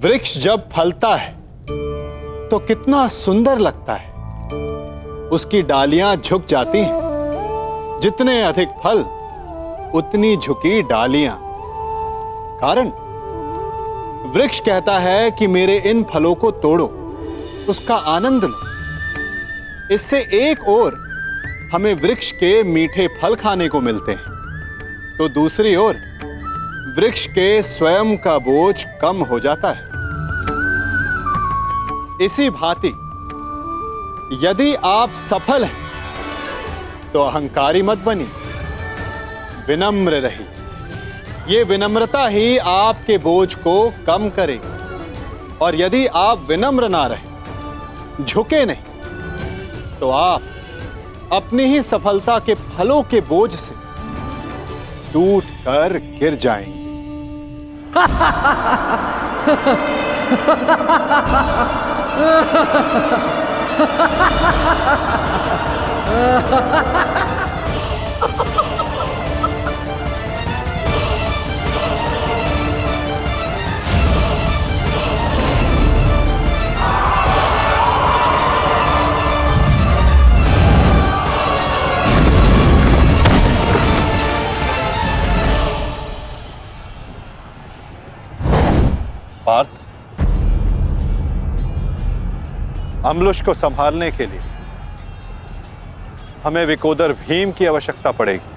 वृक्ष जब फलता है तो कितना सुंदर लगता है। उसकी डालियां झुक जाती हैं। जितने अधिक फल उतनी झुकी डालियां। कारण वृक्ष कहता है कि मेरे इन फलों को तोड़ो, उसका आनंद लो। इससे एक ओर हमें वृक्ष के मीठे फल खाने को मिलते हैं, तो दूसरी ओर वृक्ष के स्वयं का बोझ कम हो जाता है। इसी भांति यदि आप सफल हैं तो अहंकारी मत बनिए, विनम्र रहिए। ये विनम्रता ही आपके बोझ को कम करेगी। और यदि आप विनम्र ना रहे, झुके नहीं, तो आप अपनी ही सफलता के फलों के बोझ से टूट कर गिर जाएंगे। पार्थ, अम्लुष को संभालने के लिए हमें विकोदर भीम की आवश्यकता पड़ेगी।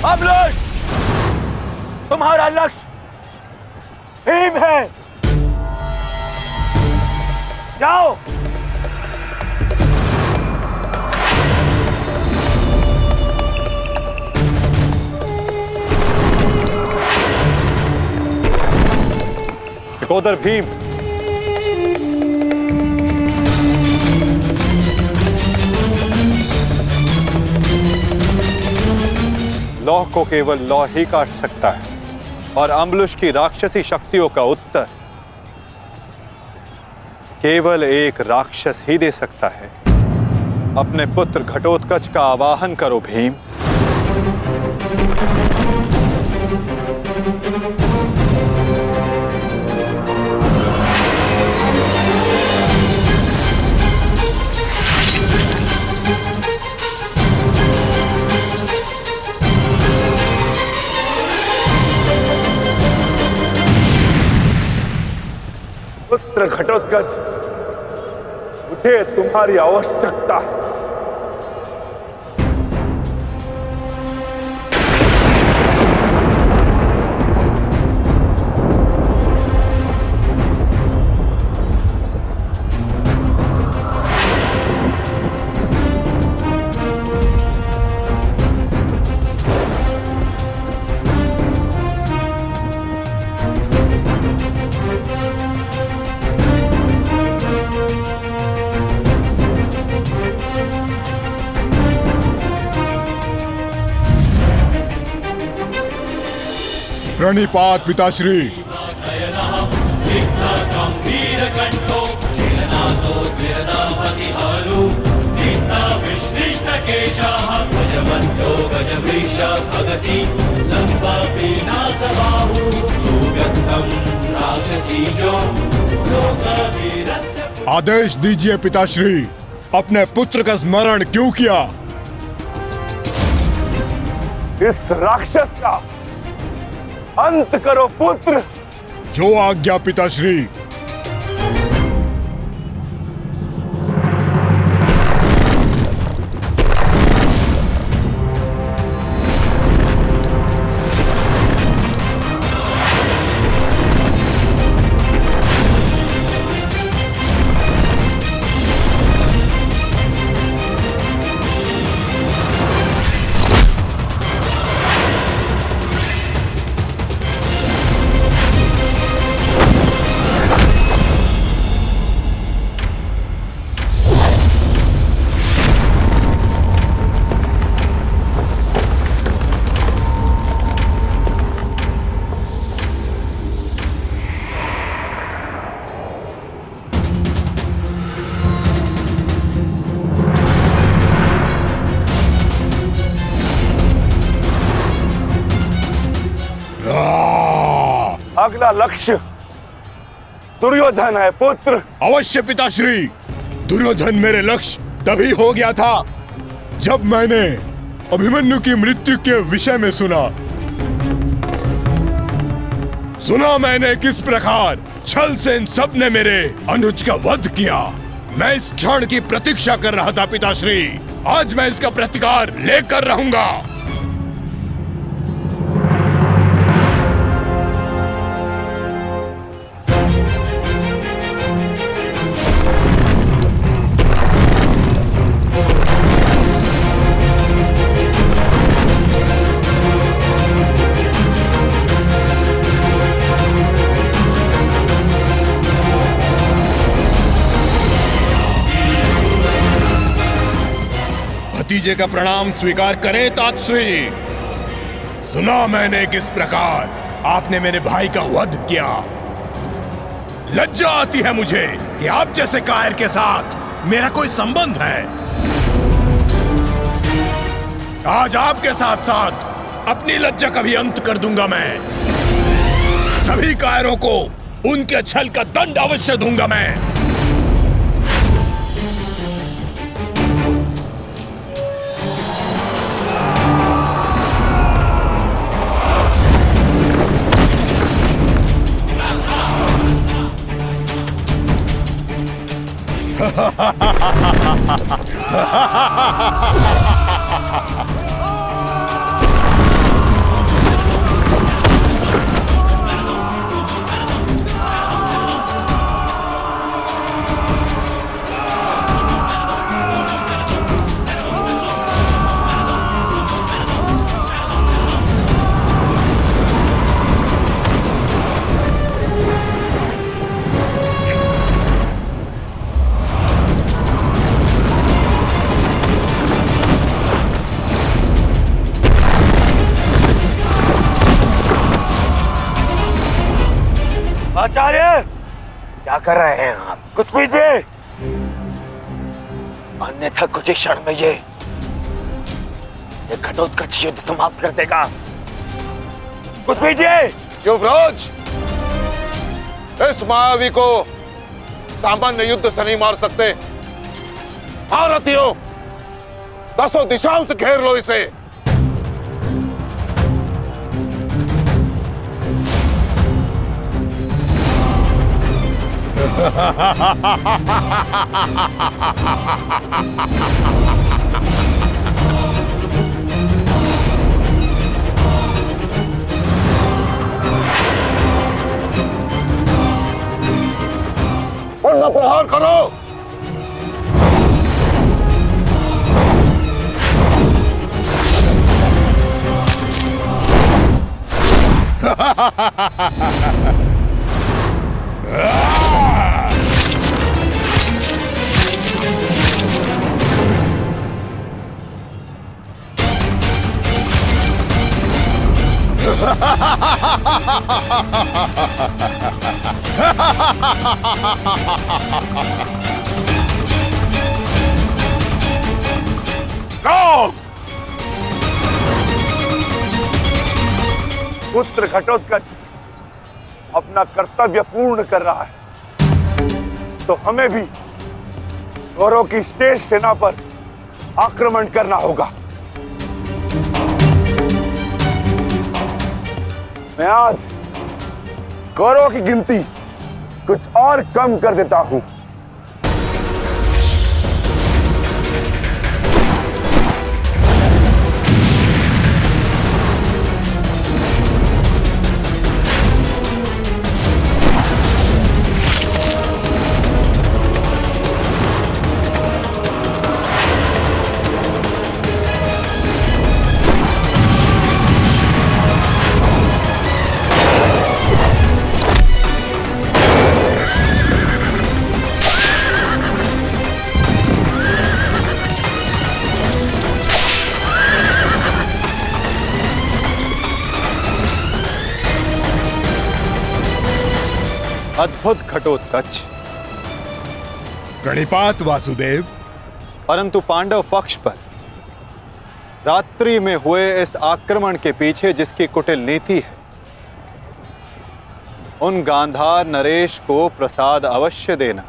अम्लुष, तुम्हारा लक्ष्य भीम है। जाओ। विकोदर भीम, लौह को केवल लौह ही काट सकता है और अम्लुष की राक्षसी शक्तियों का उत्तर केवल एक राक्षस ही दे सकता है। अपने पुत्र घटोत्कच का आवाहन करो भीम। पुत्र घटोत्कच, मुझे तुम्हारी आवश्यकता है। प्रणिपात पिताश्री। आदेश दीजिए पिताश्री, अपने पुत्र का स्मरण क्यों किया? इस राक्षस का अंत करो पुत्र। जो आज्ञा पिताश्री। अगला लक्ष्य दुर्योधन है पुत्र। अवश्य पिताश्री। दुर्योधन मेरे लक्ष्य तभी हो गया था जब मैंने अभिमन्यु की मृत्यु के विषय में सुना मैंने किस प्रकार छल से इन सब ने मेरे अनुज का वध किया। मैं इस क्षण की प्रतीक्षा कर रहा था पिताश्री। आज मैं इसका प्रतिकार लेकर रहूंगा। भतीजे का प्रणाम स्वीकार करें तातश्री। सुना मैंने किस प्रकार आपने मेरे भाई का वध किया। लज्जा आती है मुझे कि आप जैसे कायर के साथ मेरा कोई संबंध है। आज आपके साथ साथ अपनी लज्जा का भी अंत कर दूंगा। मैं सभी कायरों को उनके छल का दंड अवश्य दूंगा। मैं आचार्य क्या कर रहे हैं आप? कुछ कीजिए, अन्यथा कुछ ही क्षण में ये घटोत्कच युद्ध समाप्त कर देगा। कुछ कीजिए। युवराज, इस मायावी को सामान्य युद्ध से नहीं मार सकते। भारतीयों, 10 दिशाओं से घेर लो इसे। पुनः प्रहार करो। पुत्र घटोत्कच अपना कर्तव्य पूर्ण कर रहा है, तो हमें भी कौरवों की शेष सेना पर आक्रमण करना होगा। मैं आज कौरवों की गिनती कुछ और कम कर देता हूं। अद्भुत घटोत्कच। प्रणिपात वासुदेव। परंतु पांडव पक्ष पर रात्रि में हुए इस आक्रमण के पीछे जिसकी कुटिल नीति है, उन गांधार नरेश को प्रसाद अवश्य देना।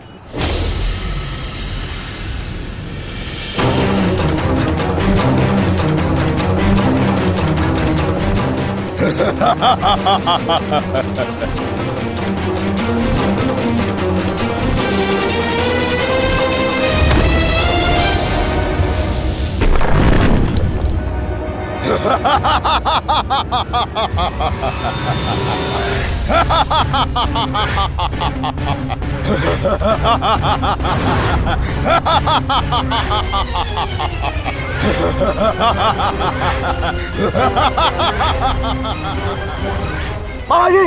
मामा जी,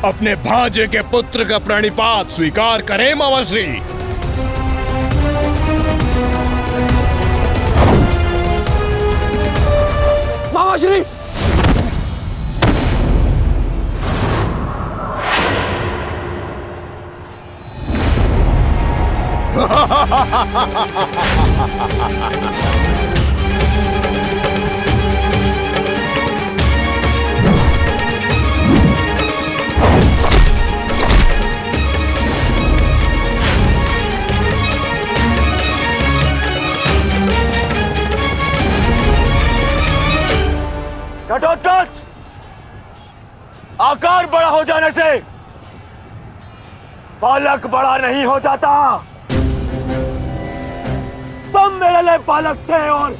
अपने भांजे के पुत्र का प्रणिपात स्वीकार करें मामाश्री। मामाश्री, घटोत्कच, आकार बड़ा हो जाने से बालक बड़ा नहीं हो जाता। तुम मेरे लिए बालक थे और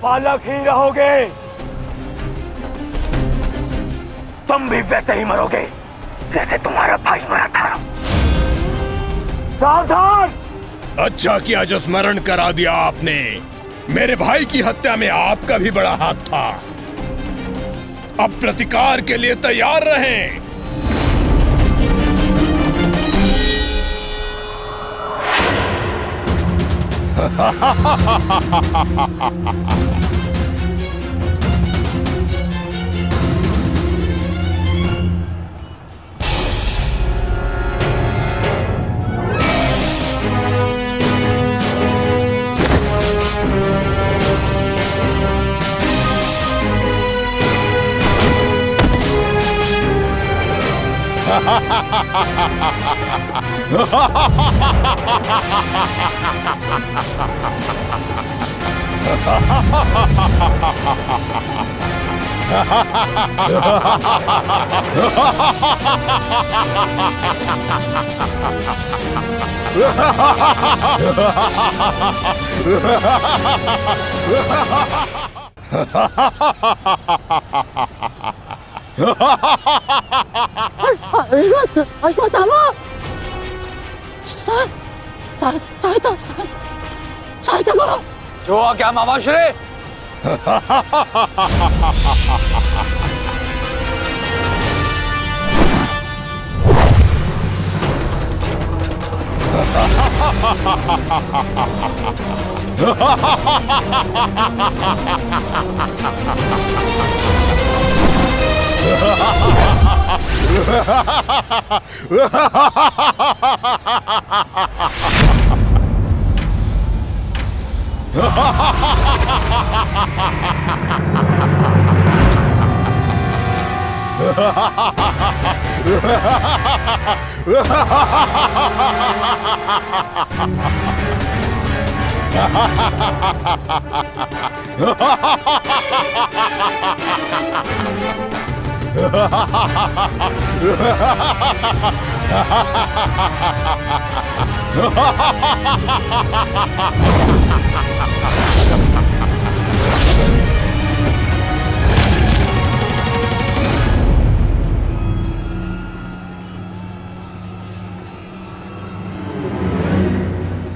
बालक ही रहोगे। तुम भी वैसे ही मरोगे जैसे तुम्हारा भाई मरा था। सावधान! अच्छा किया जो स्मरण करा दिया आपने। मेरे भाई की हत्या में आपका भी बड़ा हाथ था। अब प्रतिकार के लिए तैयार रहें। अश्वत्थामा, सहायता करो। जो आ क्या मामाश्री?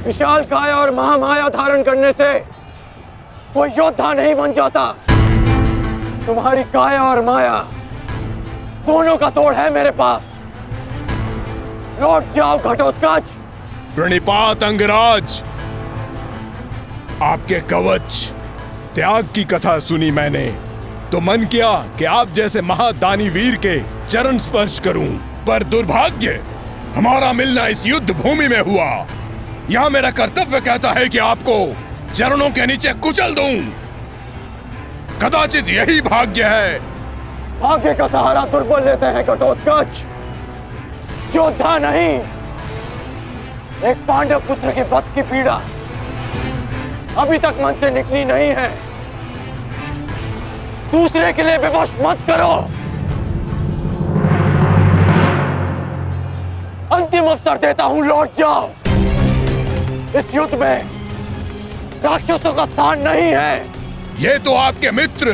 विशाल काया और महामाया धारण करने से कोई योद्धा नहीं बन जाता। तुम्हारी काया और माया दोनों का तोड़ है मेरे पास। लौट जाओ घटोत्कच। प्रणिपात अंगराज, आपके कवच त्याग की कथा सुनी मैंने तो मन किया कि आप जैसे महादानी वीर के चरण स्पर्श करूं, पर दुर्भाग्य हमारा मिलना इस युद्ध भूमि में हुआ। यहां मेरा कर्तव्य कहता है कि आपको चरणों के नीचे कुचल दूं। कदाचित यही भाग्य है। भाग्य का सहारा दुर्बल लेते हैं घटोत्कच, योद्धा नहीं। एक पांडव पुत्र के वध की पीड़ा अभी तक मन से निकली नहीं है। दूसरे के लिए विवश मत करो। अंतिम अवसर देता हूं, लौट जाओ। इस युद्ध में राक्षसों का स्थान नहीं है। ये तो आपके मित्र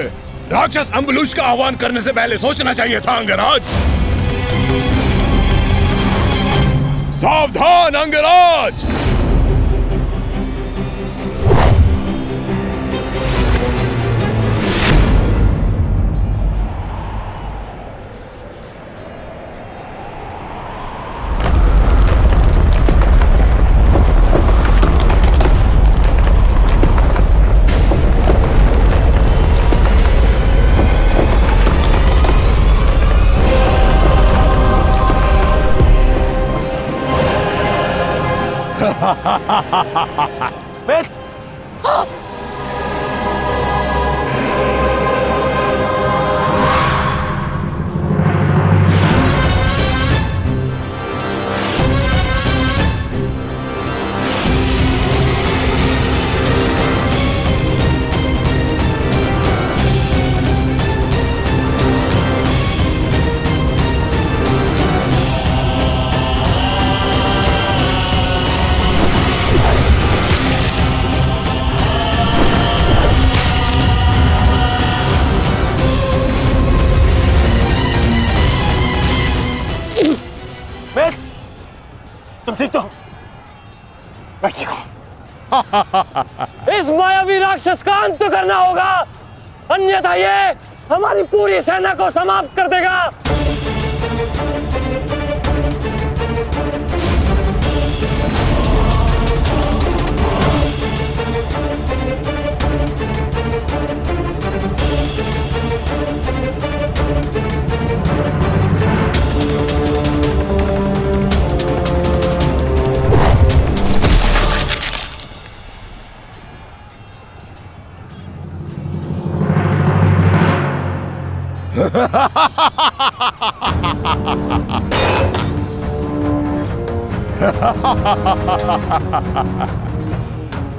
राक्षस अम्बुलुष का आह्वान करने से पहले सोचना चाहिए था अंगराज। सावधान अंगराज। मित्र, तुम ठीक तो हो? मैं ठीक हूं। इस मायावी राक्षस का अंत करना होगा, अन्यथा ये हमारी पूरी सेना को समाप्त कर देगा।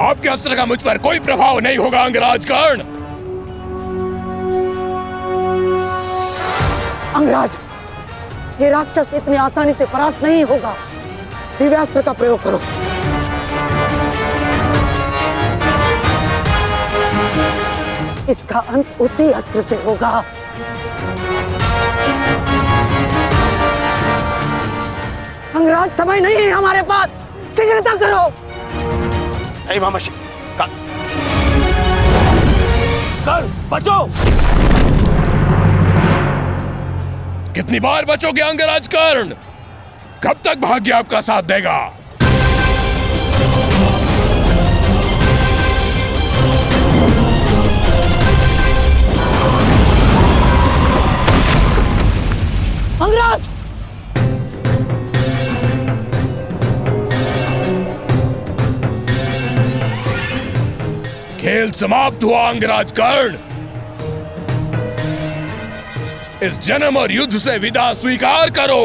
आपके अस्त्र का मुझ पर कोई प्रभाव नहीं होगा अंगराज कर्ण। अंगराज, ये राक्षस इतनी आसानी से परास्त नहीं होगा। दिव्यास्त्र का प्रयोग करो। इसका अंत उसी अस्त्र से होगा। अंगराज, समय नहीं है हमारे पास, शीघ्रता करो। नहीं मामाशी, कर बचो। कितनी बार बचोगे अंगराज कर्ण? कब तक भाग्य आपका साथ देगा? अंगराज, खेल समाप्त हुआ अंगराज कर्ण। इस जन्म और युद्ध से विदा स्वीकार करो।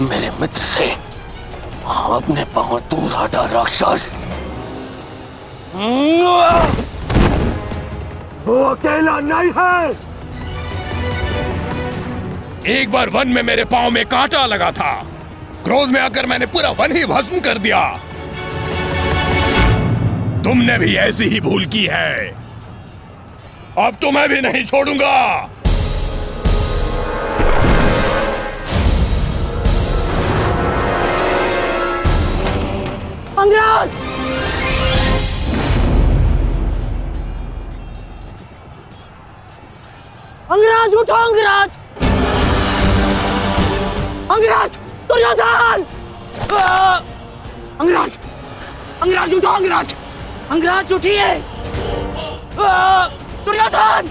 मेरे मित्र से अपने पांव दूर हटा राक्षस। वो अकेला नहीं है। एक बार वन में मेरे पांव में कांटा लगा था, क्रोध में आकर मैंने पूरा वन ही भस्म कर दिया। तुमने भी ऐसी ही भूल की है। अब तो मैं भी नहीं छोड़ूंगा। अंगराज! अंगराज उठो अंगराज! अंगराज! दुर्योधन! अंगराज! अंगराज उठो अंगराज! अंगराज उठिए! दुर्योधन!